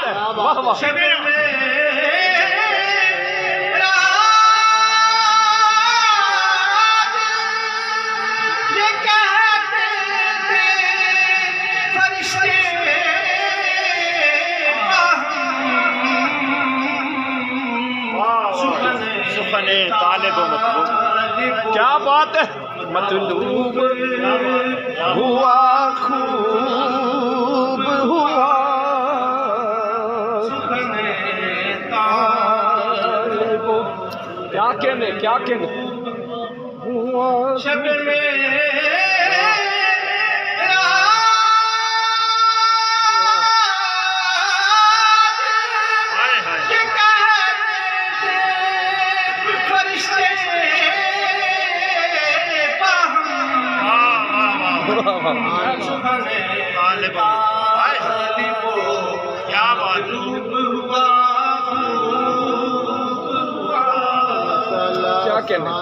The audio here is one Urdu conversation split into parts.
بات ہے، واہ واہ. طالب و مطلوب، کیا بات ہے. مطلوب ہوا خوب ہوا طالب، کیا کہنے کیا کہنے ہوا شب میں کیا بات کیا کہنے.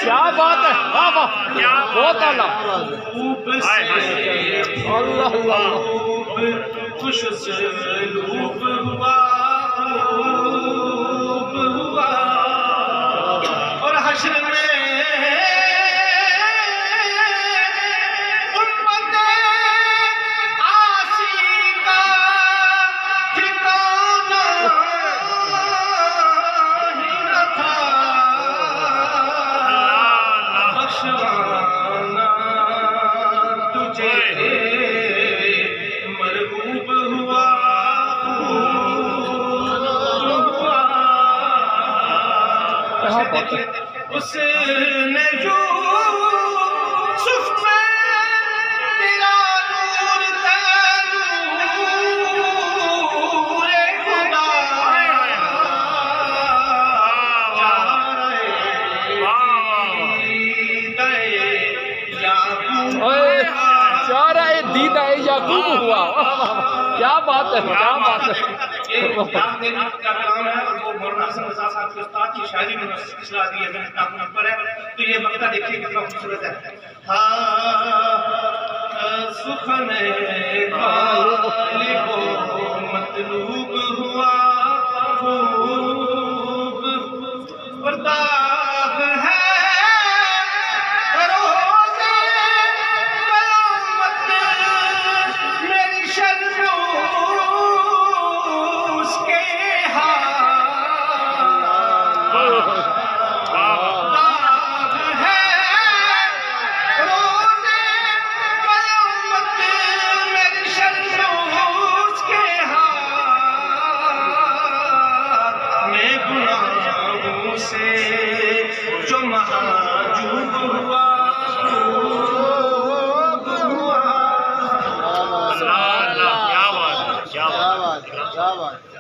کیا بات ہے، واہ واہ، بہت اعلیٰ. اللہ اللہ. خوش سلوب ہوا اور حشر میں امت عاصی کا ٹھکانہ ہی نہ تھا. بخشوانا تجھے اس نے یوسف میں تیرا نور تھا، نور خدا چارہ دیدہ یعقوب ہوا. کیا بات ہے، کیا بات ہے. کا کلام ہے اور وہ مولانا حسن رضا صاحب کے استاد کی شاعری میں سلسلہ دی ہے، میں نے کتاب میں پڑھا ہے. تو یہ مقطع دیکھیے کتنا خوبصورت ہے. سخن طالب و مطلوب ہوا خوب اور داغ ہے روزے قیامت میری شرموش کے جو محجوب ہوا کیا بات.